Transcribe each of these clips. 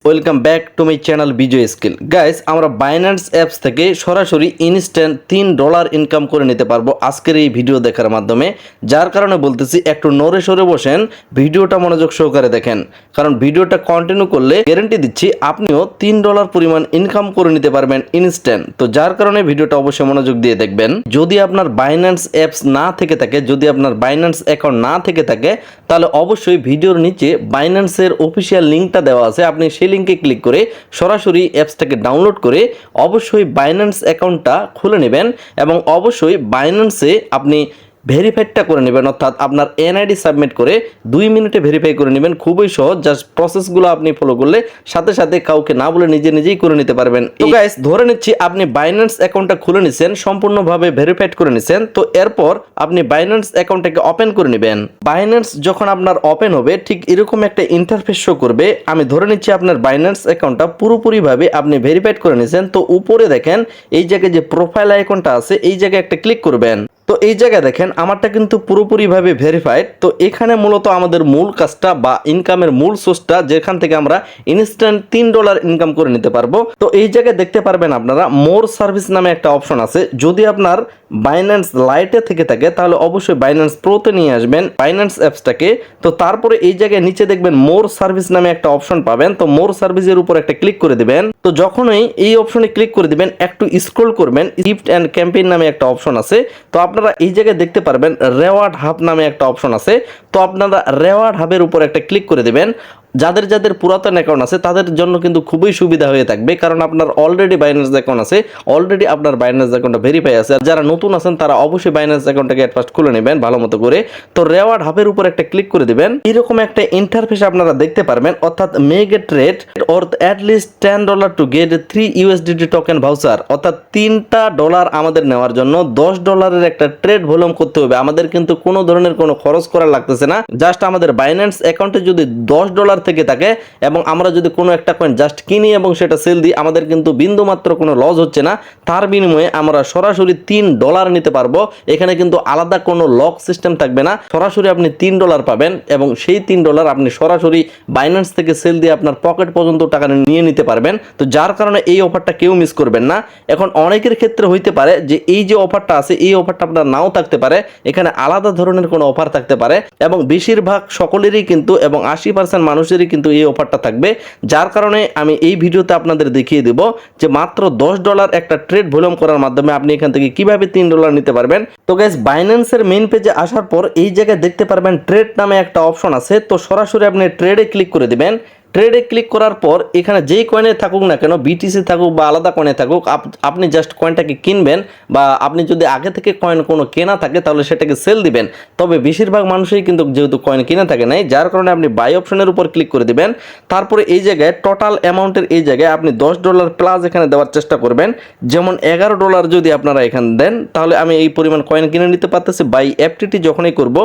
Welcome back to my channel Bijoy skill guys. আমরা Binance apps থেকে সরাসরি ইনস্ট্যান্ট $3 ইনকাম করে নিতে পারবো আজকের এই ভিডিও দেখার মাধ্যমে। যার কারণে বলতেছি একটু নড়ে সরে বসেন, ভিডিওটা মনোযোগ সহকারে দেখেন, কারণ ভিডিওটা কন্টিনিউ করলে গ্যারান্টি দিচ্ছি আপনিও $3 পরিমাণ ইনকাম করে নিতে পারবেন ইনস্ট্যান্ট। তো যার কারণে ভিডিওটা অবশ্যই মনোযোগ দিয়ে দেখবেন। যদি আপনার বাইন্যান্স অ্যাপস না থেকে থাকে, যদি আপনার বাইন্যান্স অ্যাকাউন্ট না থেকে থাকে, তাহলে অবশ্যই ভিডিওর নিচে বাইন্যান্সের অফিসিয়াল লিঙ্কটা দেওয়া আছে, আপনি সেই লিঙ্কে ক্লিক করে সরাসরি অ্যাপসটাকে ডাউনলোড করে অবশ্যই বাইন্যান্স অ্যাকাউন্টটা খুলে নেবেন এবং অবশ্যই বাইন্যান্সে আপনি ভেরিফাইডটা করে নেবেন, অর্থাৎ আপনার এনআইডি সাবমিট করে 2 মিনিটে ভেরিফাই করে নেবেন। খুবই সহজ, জাস্ট প্রসেসগুলো আপনি ফলো করলে সাথে সাথে কাউকে না বলে নিজে নিজেই করে নিতে পারবেন। তো গাইস, ধরে নিচ্ছি আপনি বাইন্যান্স অ্যাকাউন্টটা খুলে নিছেন, সম্পূর্ণভাবে ভেরিফাইড করে নিছেন। তো এরপর আপনি বাইন্যান্স অ্যাকাউন্টটাকে ওপেন করে নেবেন। বাইন্যান্স যখন আপনার ওপেন হবে ঠিক এরকম একটা ইন্টারফেস শো করবে। আমি ধরে নিচ্ছি আপনার বাইন্যান্স অ্যাকাউন্টটা পুরোপুরিভাবে আপনি ভেরিফাইড করে নিছেন। তো উপরে দেখেন এই জায়গায় যে প্রোফাইল আইকনটা আছে, এই জায়গায় একটা ক্লিক করবেন। তো এই জায়গায় দেখেন আমারটা কিন্তু পুরোপুরিভাবে ভেরিফাইড। তো এখানে মূলত আমাদের মূল কাজটা বা ইনকামের মূল সোর্সটা, যেখান থেকে আমরা ইনস্ট্যান্ট $3 ইনকাম করে নিতে পারবো। তো এই জায়গায় দেখতে পারবেন আপনারা মোর সার্ভিস নামে একটা অপশন আছে। যদি আপনার বাইন্যান্স লাইটে থেকে থাকে তাহলে অবশ্যই বাইন্যান্স প্রোতে নিয়ে আসবেন বাইন্যান্স অ্যাপসটাকে। তো তারপরে এই জায়গায় নিচে দেখবেন মোর সার্ভিস নামে একটা অপশন পাবেন। তো মোর সার্ভিসের উপর একটা ক্লিক করে দিবেন। তো যখনই এই অপশনে ক্লিক করে দিবেন একটু স্ক্রল করবেন, গিফট অ্যান্ড ক্যাম্পেইন নামে একটা অপশন আছে। তো আপনারা এই জায়গায় দেখতে পারবেন রেওয়ার্ড হাব নামে একটা অপশন আছে। তো আপনারা রেওয়ার্ড হাবের উপর একটা ক্লিক করে দিবেন। যাদের যাদের পুরাতন অ্যাকাউন্ট আছে তাদের জন্য কিন্তু খুবই সুবিধা হয়ে থাকবে, কারণ আপনার অলরেডি বাইন্যান্স অ্যাকাউন্ট আছে, অলরেডি আপনার বাইন্যান্স অ্যাকাউন্টটা ভেরিফাই আছে। আর যারা নতুন আছেন তারা অবশ্যই বাইন্যান্স অ্যাকাউন্টটাকে অ্যাট ফার্স্ট খুলে নেবেন ভালো মতো করে। তো রেওয়ার্ড হাবের উপর একটা ক্লিক করে দিবেন। এরকম একটা ইন্টারফেস আপনারা দেখতে পারবেন, অর্থাৎ may get rate or at least $10 to get 3 USDT token voucher, অর্থাৎ $3 আমাদের নেওয়ার জন্য $10 একটা ট্রেড ভলিউম করতে হবে। আমাদের কিন্তু কোনো ধরনের কোনো খরচ করা লাগতেছে না। জাস্ট আমাদের বাইন্যান্স অ্যাকাউন্টে যদি $10 থেকে থাকে এবং আমরা যদি কোনো একটা কয়েন জাস্ট কিনি এবং সেটা সেল দিই, আমাদের কিন্তু বিন্দু মাত্র কোনো লস হচ্ছে না। তার বিনিময়ে আমরা সরাসরি $3 নিতে পারবো। এখানে কিন্তু আলাদা কোনো লক সিস্টেম থাকবে না, সরাসরি আপনি $3 পাবেন এবং সেই $3 আপনি সরাসরি বাইন্যান্স থেকে সেল দিয়ে আপনার পকেট পর্যন্ত টাকা নিয়ে নিতে পারবেন। তো যার কারণে এই অফারটা কেউ মিস করবেন না। এখন অনেকের ক্ষেত্রে হইতে পারে যে এই যে অফারটা আছে এই অফারটা আপনার নাও থাকতে পারে, এখানে আলাদা ধরনের কোনো অফার থাকতে পারে এবং বেশিরভাগ সকলেরই কিন্তু এবং 80% মানুষেরই কিন্তু এই অফারটা থাকবে। যার কারণে আমি এই ভিডিওতে আপনাদের দেখিয়ে দেব যে মাত্র $10 একটা ট্রেড ভলিউম করার মাধ্যমে আপনি এখান থেকে কিভাবে $3 নিতে পারবেন। তো গাইস, বাইন্যান্সের মেইন পেজে আসার পর এই জায়গায় দেখতে পারবেন ট্রেড নামে একটা অপশন আছে। তো সরাসরি আপনি ট্রেডে ক্লিক করে দিবেন। ট্রেডে ক্লিক করার পর এখানে যেই কয়েনে থাকুক না কেন, বিটিসি থাকুক বা আলাদা কয়েনে থাকুক, আপনি জাস্ট কয়েনটাকে কিনবেন বা আপনি যদি আগে থেকে কয়েন কোনো কেনা থাকে তাহলে সেটাকে সেল দিবেন। তবে বেশিরভাগ মানুষই কিন্তু যেহেতু কয়েন কিনে থাকে নাই, যার কারণে আপনি বাই অপশনের উপর ক্লিক করে দিবেন। তারপরে এই জায়গায় টোটাল অ্যামাউন্টের এই জায়গায় আপনি $10 প্লাস এখানে দেওয়ার চেষ্টা করবেন। যেমন $11 যদি আপনারা এখানে দেন তাহলে আমি এই পরিমাণ কয়েন কিনে নিতে পারতেছি। বাই এফটিটি যখনই করব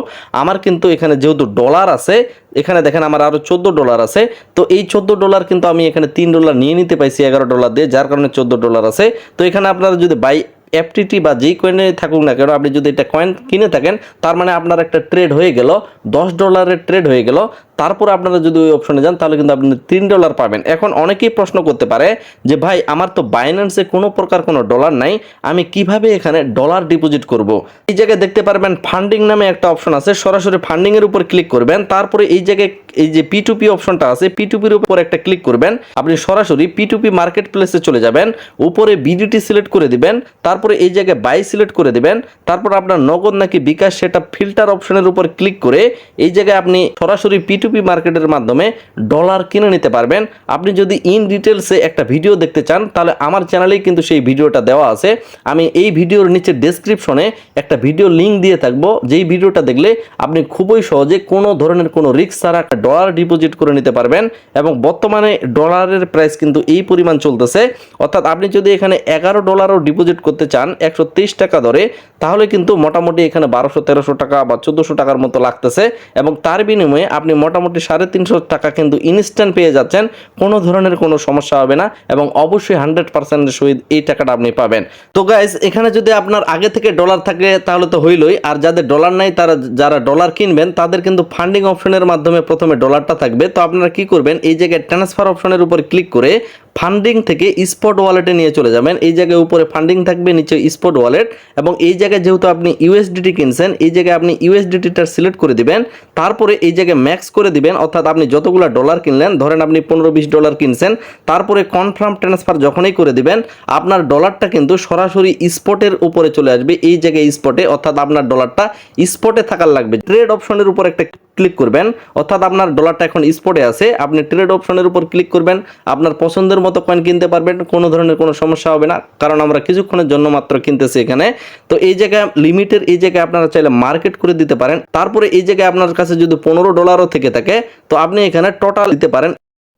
আমার কিন্তু এখানে যেহেতু ডলার আছে, এখানে দেখেন আমার আরও $14 আছে। তো এই $14 কিন্তু আমি এখানে $3 নিয়ে নিতে পাইছি $11 দিয়ে, যার কারণে $14 আছে। তো এখানে আপনারা যদি বাই এফটিটি বা যেই কয়েনে থাকুক না কেন, আপনি যদি এটা কয়েন কিনে থাকেন তার মানে আপনার একটা ট্রেড হয়ে গেল, $10 ট্রেড হয়ে গেল। তারপর আপনারা যদি ওই অপশনে যান তাহলে কিন্তু আপনি $3 পাবেন। এখন অনেকেই প্রশ্ন করতে পারে যে ভাই আমার তো বাইন্যান্সে কোনো প্রকার কোনো ডলার নাই, আমি কিভাবে এখানে ডলার ডিপোজিট করব। এই জায়গায় দেখতে পারবেন ফান্ডিং নামে একটা অপশন আছে, সরাসরি ফান্ডিং এর উপর ক্লিক করবেন। তারপরে এই জায়গায় এই যে P2P অপশনটা আছে, P2P এর উপর একটা ক্লিক করবেন। আপনি সরাসরি P2P মার্কেট প্লেসে চলে যাবেন, উপরে বিডিটি সিলেক্ট করে দিবেন। তারপরে এই জায়গায় বাই সিলেক্ট করে দিবেন। তারপর আপনার নগদ নাকি বিকাশ সেটা ফিল্টার অপশনের উপর ক্লিক করে এই জায়গায় আপনি সরাসরি P2P মার্কেটের মাধ্যমে ডলার কিনে নিতে পারবেন। আপনি যদি ইন ডিটেলসে একটা ভিডিও দেখতে চান তাহলে আমার চ্যানেলেই কিন্তু সেই ভিডিওটা দেওয়া আছে। আমি এই ভিডিওর নিচে ডেসক্রিপশনে একটা ভিডিও লিঙ্ক দিয়ে থাকবো, যেই ভিডিওটা দেখলে আপনি খুবই সহজে কোনো ধরনের কোনো রিস্ক ছাড়া একটা ডলার ডিপোজিট করে নিতে পারবেন। এবং বর্তমানে ডলারের প্রাইস কিন্তু এই পরিমাণ চলতেছে, অর্থাৎ আপনি যদি এখানে $11 ডিপোজিট করতে চান 130 টাকা ধরে, তাহলে কিন্তু মোটামুটি এখানে 1200-1300 টাকা বা 1400 টাকার মতো লাগতেছে। এবং তার বিনিময়ে আপনি মোটামুটি মোটামুটি 350 টাকা কিন্তু ইনস্ট্যান্ট পেয়ে যাচ্ছেন, কোনো ধরনের কোনো সমস্যা হবে না এবং অবশ্যই 100% সহিত এই টাকাটা আপনি পাবেন। তো গাইস এখানে যদি আপনার আগে থেকে ডলার থাকে তাহলে তো হইলই, আর যাদের ডলার নাই তারা যারা ডলার কিনবেন তাদের কিন্তু ফান্ডিং অপশনের মাধ্যমে প্রথমে ডলারটা থাকবে। তো আপনারা কি করবেন, এই জায়গায় ট্রান্সফার অপশনের উপর ক্লিক করে ফান্ডিং থেকে স্পট ওয়ালেটে নিয়ে চলে যাবেন। এই জায়গায় উপরে ফান্ডিং থাকবে, নিচে স্পট ওয়ালেট, এবং এই জায়গায় যেহেতু আপনি ইউএসডিটি কিনছেন এই জায়গায় আপনি ইউএসডিটিটা সিলেক্ট করে দিবেন। তারপরে এই জায়গায় ম্যাক্স করে দিবেন, অর্থাৎ আপনি যতগুলো ডলার কিনলেন, ধরেন আপনি 15-20 ডলার কিনছেন, তারপরে কনফার্ম ট্রান্সফার যখনই করে দিবেন আপনার ডলারটা কিন্তু সরাসরি স্পটের উপরে চলে আসবে। এই জায়গায় স্পটে, অর্থাৎ আপনার ডলারটা স্পটে থাকার লাগবে। ট্রেড অপশনের উপর একটা ক্লিক করবেন, অর্থাৎ আপনার ডলারটা এখন স্পটে আছে, আপনি ট্রেড অপশনের উপর ক্লিক করবেন, আপনার পছন্দের মতো কয়েন কিনতে পারবেন, কোনো ধরনের কোনো সমস্যা হবে না, কারণ আমরা কিছুক্ষণের জন্য মাত্র কিনতেছি এখানে। তো এই জায়গায় লিমিটের এই জায়গায় আপনারা চাইলে মার্কেট করে দিতে পারেন। তারপরে এই জায়গায় আপনার কাছে যদি 15 ডলারও থেকে থাকে তো আপনি এখানে টোটাল দিতে পারেন।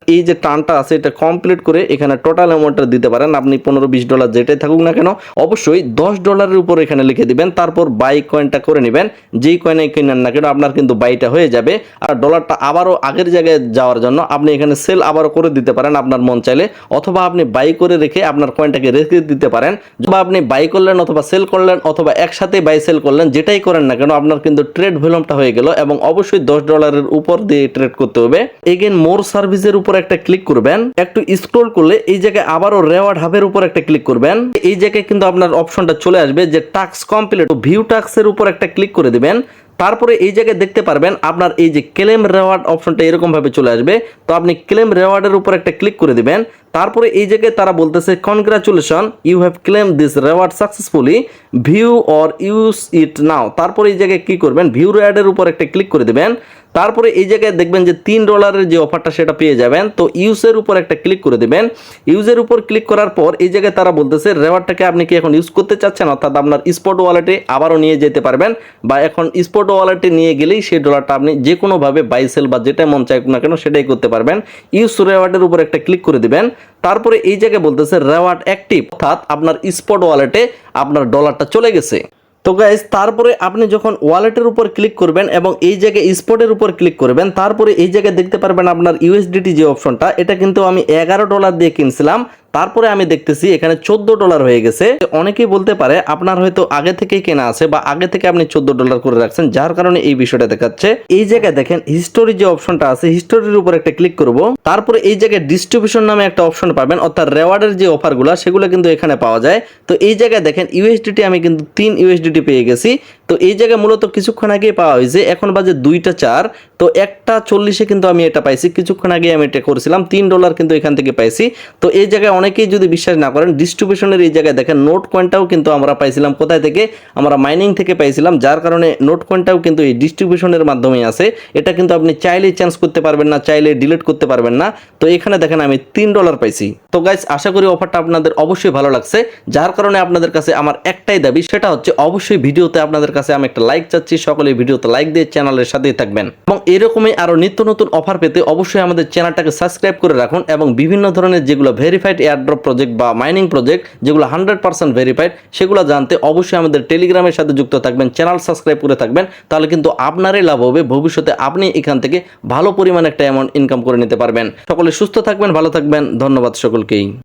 এই যে টার্নটা আছে এটা কমপ্লিট করে এখানে টোটাল অ্যামাউন্টটা দিতে পারেন। আপনি 15-20 ডলার যেটাই থাকুক না কেন অবশ্যই 10 ডলারের উপর এখানে লিখে দিবেন, তারপর বাই কয়েনটা করে নেবেন। যেই কয়েনে কিনেন না কেন আপনার কিন্তু বাইটা হয়ে যাবে। আর ডলারটা আবারও আগের জায়গায় যাওয়ার জন্য আপনি এখানে সেল আবারও করে দিতে পারেন আপনার মন চাইলে, অথবা আপনি বাই করে রেখে আপনার কয়েনটাকে রেখে দিতে পারেন। বা আপনি বাই করলেন অথবা সেল করলেন অথবা একসাথে বাই সেল করলেন, যেটাই করেন না কেন আপনার কিন্তু ট্রেড ভলিউমটা হয়ে গেল, এবং অবশ্যই 10 ডলারের উপর দিয়ে ট্রেড করতে হবে। এগেন মোর সার্ভিসের উপর একটা ক্লিক করবেন, একটু স্ক্রল করলে এই জায়গায় আবারও রেওয়ার্ড হাবের উপর একটা ক্লিক করবেন। এই জায়গায় কিন্তু আপনার অপশনটা চলে আসবে যে টাস্ক কমপ্লিট, ভিউ টাস্কের উপর একটা ক্লিক করে দিবেন। তারপরে এই জায়গায় দেখতে পারবেন আপনার এই যে ক্লেম রেওয়ার্ড অপশনটা এরকম ভাবে চলে আসবে। তো আপনি ক্লেম রেওয়ার্ডের উপর একটা ক্লিক করে দিবেন। তারপরে এই জায়গায় তারা বলতেছে congratulation, you have claim this reward successfully, view or use it now. তারপরে এই জায়গায় কি করবেন, ভিউ রেওয়ার্ডের উপর একটা ক্লিক করে দিবেন। তারপরে এই জায়গায় দেখবেন যে 3 ডলারের যে অফারটা সেটা পেয়ে যাবেন। তো ইউজের উপর একটা ক্লিক করে দিবেন। ইউজের উপর ক্লিক করার পর এই জায়গায় তারা বলতেছে রেওয়ার্ডটাকে আপনি কি এখন ইউজ করতে চাচ্ছেন, অর্থাৎ আপনার স্পট ওয়ালেটে আবারও নিয়ে যেতে পারবেন, বা এখন স্পট ওয়ালেটে নিয়ে গেলেই সেই ডলারটা আপনি যে কোনোভাবে বাই সেল বা যেটা মন চায় না কেন সেটাই করতে পারবেন। ইউজ রেওয়ার্ডের উপর একটা ক্লিক করে দিবেন। তারপরে এই জায়গায় বলতেছে রেওয়ার্ড অ্যাক্টিভ, অর্থাৎ আপনার স্পট ওয়ালেটে আপনার ডলারটা চলে গেছে। তো গাইস তারপরে আপনি যখন ওয়ালেটের উপর ক্লিক করবেন এবং এই জায়গায় স্পটের উপর ক্লিক করবেন, তারপরে এই জায়গায় দেখতে পারবেন আপনার ইউএসডিটি যে অপশনটা, এটা কিন্তু আমি 11 ডলার দিয়ে কিনছিলাম, তারপরে আমি দেখতেছি এখানে 14 ডলার হয়ে গেছে। অনেকেই বলতে পারে আপনার হয়তো আগে থেকেই কেনা আছে বা আগে থেকে আপনি 14 ডলার করে রাখছেন, যার কারণে এই বিষয়টা দেখাচ্ছে। এই জায়গায় দেখেন হিস্টোরি যে অপশনটা আছে, হিস্টোরির উপর একটা ক্লিক করব। তারপরে এই জায়গায় ডিস্ট্রিবিউশন নামে একটা অপশন পাবেন, অর্থাৎ রেওয়ার্ডের যে অফারগুলো সেগুলো কিন্তু এখানে পাওয়া যায়। তো এই জায়গায় দেখেন ইউএসডিটি আমি কিন্তু 3 ইউএসডিটি পেয়ে গেছি। তো এই জায়গায় মূলত কিছুক্ষণ আগে পাওয়া হয়েছে, এখন বাজে 2টা 4, তো 1:40 কিন্তু আমি এটা পাইছি। কিছুক্ষণ আগে আমি এটা করেছিলাম, 3 ডলার কিন্তু এখান থেকে পাইছি। তো এই জায়গায় অনেকেই যদি বিশ্বাস না করেন, ডিস্ট্রিবিউশনের এই জায়গায় দেখেন নোট কয়েনটাও কিন্তু আমরা পাইছিলাম কোথায় থেকে, আমরা মাইনিং থেকে পাইছিলাম, যার কারণে নোট কয়েনটাও কিন্তু এই ডিস্ট্রিবিউশনের মাধ্যমেই আছে। এটা কিন্তু আপনি চাইলেই চেঞ্জ করতে পারবেন না, চাইলে ডিলিট করতে পারবেন না। তো এখানে দেখেন আমি 3 ডলার পাইছি। তো গাইস আশা করি অফারটা আপনাদের অবশ্যই ভালো লাগছে, যার কারণে আপনাদের কাছে আমার একটাই দাবি, সেটা হচ্ছে অবশ্যই ভিডিওতে আপনাদের কাছে আমি একটা লাইক চাচ্ছি। সকলে ভিডিওতে লাইক দিয়ে চ্যানেলের সাথেই থাকবেন, এবং এরকমই আরো নিত্য নতুন অফার পেতে অবশ্যই আমাদের চ্যানেলটাকে সাবস্ক্রাইব করে রাখুন, এবং বিভিন্ন ধরনের যেগুলো ভেরিফাইড এয়ারড্রপ প্রজেক্ট বা মাইনিং প্রজেক্ট যেগুলো 100% ভেরিফাইড সেগুলো জানতে অবশ্যই আমাদের টেলিগ্রামের সাথে যুক্ত থাকবেন, চ্যানেল সাবস্ক্রাইব করে থাকবেন, তাহলে কিন্তু আপনারই লাভ হবে। ভবিষ্যতে আপনি এখান থেকে ভালো পরিমাণ একটা অ্যামাউন্ট ইনকাম করে নিতে পারবেন। সকলে সুস্থ থাকবেন, ভালো থাকবেন, ধন্যবাদ সকলকেই।